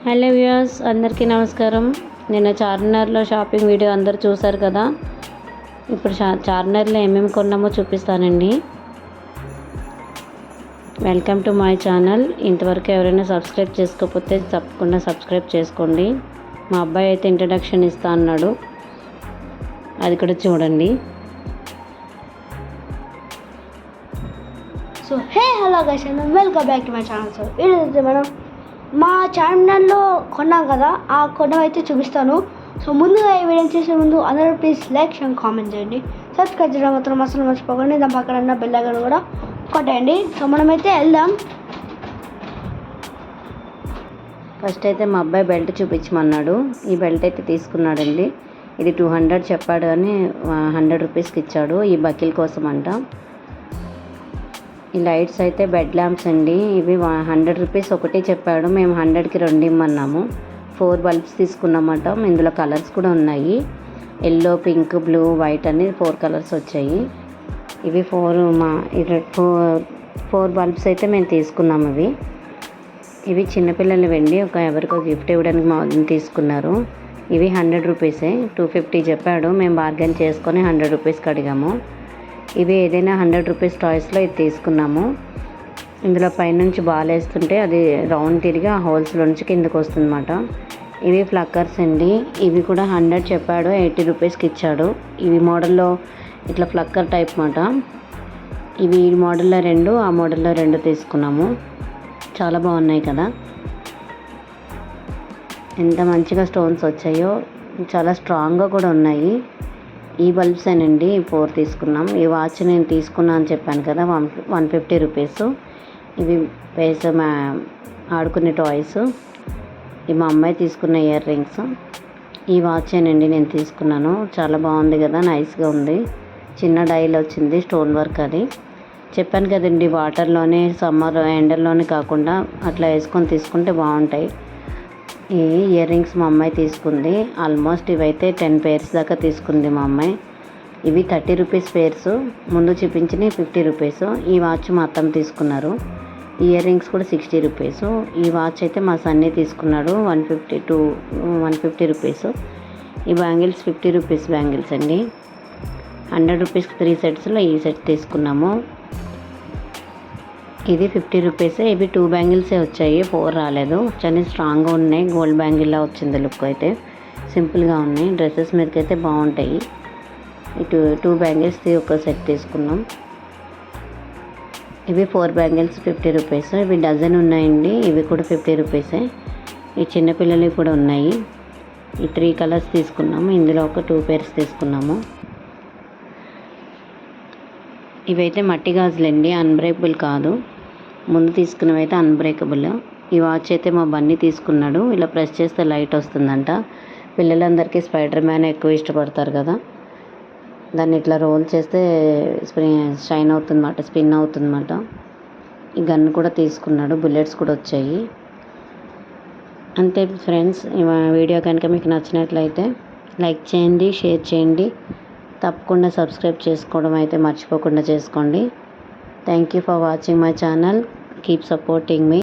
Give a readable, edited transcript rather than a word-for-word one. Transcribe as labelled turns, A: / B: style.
A: Hello viewers, అందరికీ నమస్కారం. నిన్న చార్మినార్లో షాపింగ్ వీడియో అందరు చూసారు కదా. ఇప్పుడు చార్మినార్లో ఏమేమి కొన్నామో చూపిస్తానండి. Welcome to my channel. ఇంతవరకు ఎవరైనా సబ్స్క్రైబ్ చేసుకోకపోతే తప్పకుండా సబ్స్క్రైబ్ చేసుకోండి. మా అబ్బాయి అయితే ఇంట్రడక్షన్ ఇస్తా అన్నాడు, అది కూడా చూడండి.
B: So hello guys, welcome back to my channel. So ఈరోజు మనం మా చార్మినార్లో కొన్నాం కదా, ఆ కొనం అయితే చూపిస్తాను. సో ముందుగా ఈ వీడియో చేసే ముందు అందరూ ప్లీజ్ లైక్ అండ్ కామెంట్ చేయండి. సబ్స్క్రైబ్ చేయడం మాత్రం అసలు మర్చిపోకండి. దాని పక్కన ఉన్న బెల్ ఐకాన్ కూడా కొట్టండి. సో మనమైతే వెళ్దాం.
A: ఫస్ట్ అయితే మా అబ్బాయి బెల్ట్ చూపించమన్నాడు. ఈ బెల్ట్ అయితే తీసుకున్నాడండి. ఇది 200 చెప్పాడు కానీ 100 రూపీస్కి ఇచ్చాడు. ఈ బకిల్ కోసం అంట. ఈ లైట్స్ అయితే బెడ్ ల్యాంప్స్ అండి. ఇవి 100 రూపీస్ ఒకటి చెప్పాడు. మేము 100కి 2 ఇమ్మన్నాము. 4 బల్బ్స్ తీసుకున్నామట. ఇందులో కలర్స్ కూడా ఉన్నాయి. ఎల్లో, పింక్, బ్లూ, వైట్ అని 4 కలర్స్ వచ్చాయి. ఇవి 4 బల్బ్స్ అయితే మేము తీసుకున్నాము. ఇవి చిన్నపిల్లలు వెండి ఎవరికో గిఫ్ట్ ఇవ్వడానికి మా వదిన తీసుకున్నారు. ఇవి 100 రూపీసే. 250 చెప్పాడు. మేము బార్గెన్ చేసుకొని 100 రూపీస్కి అడిగాము. ఇవి ఏదైనా 100 రూపీస్ టాయ్స్లో ఇది తీసుకున్నాము. ఇందులో పైనుంచి బాల్ వేస్తుంటే అది రౌండ్ తిరిగి ఆ హోల్స్లో నుంచి కిందకు వస్తుందన్నమాట. ఇవి ఫ్లక్కర్స్ అండి. ఇవి కూడా 100 చెప్పాడు, 80 రూపీస్కి ఇచ్చాడు. ఇవి మోడల్లో ఇట్లా ఫ్లక్కర్ టైప్ మాట. ఇవి ఈ మోడల్లో 2, ఆ మోడల్లో 2 తీసుకున్నాము. చాలా బాగున్నాయి కదా. ఎంత మంచిగా స్టోన్స్ వచ్చాయో, చాలా స్ట్రాంగ్గా కూడా ఉన్నాయి. ఈ బల్బ్స్ ఏనండి 4 తీసుకున్నాం. ఈ వాచ్ నేను తీసుకున్నా అని చెప్పాను కదా, 150 రూపీస్. ఇవి ఆడుకునే టాయ్స్. ఇవి మా అమ్మాయి తీసుకున్న ఇయర్ రింగ్స్. ఈ వాచ్ ఏనండి నేను తీసుకున్నాను. చాలా బాగుంది కదా, నైస్గా ఉంది. చిన్న డైల్ వచ్చింది, స్టోన్ వర్క్. అది చెప్పాను కదండి, వాటర్లోనే సమ్మర్ ఎండల్లోనే కాకుండా అట్లా వేసుకొని తీసుకుంటే బాగుంటాయి. ఈ ఇయర్ రింగ్స్ మా అమ్మాయి తీసుకుంది. ఆల్మోస్ట్ ఇవైతే 10 పేర్స్ దాకా తీసుకుంది మా అమ్మాయి. ఇవి 30 రూపీస్ పేర్స్. ముందు చూపించినవి 50 రూపీస్. ఈ వాచ్ మా అత్తమ్మ తీసుకున్నారు. ఇయర్ రింగ్స్ కూడా 60 రూపీస్. ఈ వాచ్ అయితే మా సన్నీ తీసుకున్నాడు, 150 రూపీస్. ఈ బ్యాంగిల్స్ 50 రూపీస్ బ్యాంగిల్స్ అండి. 100 రూపీస్కి 3 సెట్స్లో ఈ సెట్ తీసుకున్నాము. ఇది 50 రూపీసే. ఇవి 2 బ్యాంగిల్సే వచ్చాయి, 4 రాలేదు. చాలా స్ట్రాంగ్గా ఉన్నాయి. గోల్డ్ బ్యాంగిల్లా వచ్చింది లుక్. అయితే సింపుల్గా ఉన్నాయి. డ్రెస్సెస్ మీదకి అయితే బాగుంటాయి. ఇటు 2 బ్యాంగిల్స్ ఒక సెట్ తీసుకున్నాం. ఇవి 4 బ్యాంగిల్స్ 50 రూపీస్. ఇవి డజన్ ఉన్నాయండి. ఇవి కూడా 50 రూపీసే. ఈ చిన్నపిల్లలవి కూడా ఉన్నాయి. ఈ 3 కలర్స్ తీసుకున్నాము. ఇందులో ఒక 2 పేర్స్ తీసుకున్నాము. ఇవైతే మట్టి గాజులండి, అన్బ్రేకబుల్ కాదు. ముందు తీసుకున్నవి అయితే అన్బ్రేకబుల్. ఈ వాచ్ అయితే మా బన్నీ తీసుకున్నాడు. ఇలా ప్రెస్ చేస్తే లైట్ వస్తుందంట. పిల్లలందరికీ స్పైడర్ మ్యాన్ ఎక్కువ ఇష్టపడతారు కదా, దాన్ని ఇట్లా రోల్ చేస్తే షైన్ అవుతుందన్నమాట, స్పిన్ అవుతుందన్నమాట. ఈ గన్ కూడా తీసుకున్నాడు. బుల్లెట్స్ కూడా వచ్చాయి. అంతే ఫ్రెండ్స్. ఈ వీడియో కనుక మీకు నచ్చినట్లయితే లైక్ చేయండి, షేర్ చేయండి. తప్పకుండా సబ్స్క్రైబ్ చేసుకోవడం అయితే మర్చిపోకుండా చేసుకోండి. Thank you for watching my channel. Keep supporting me.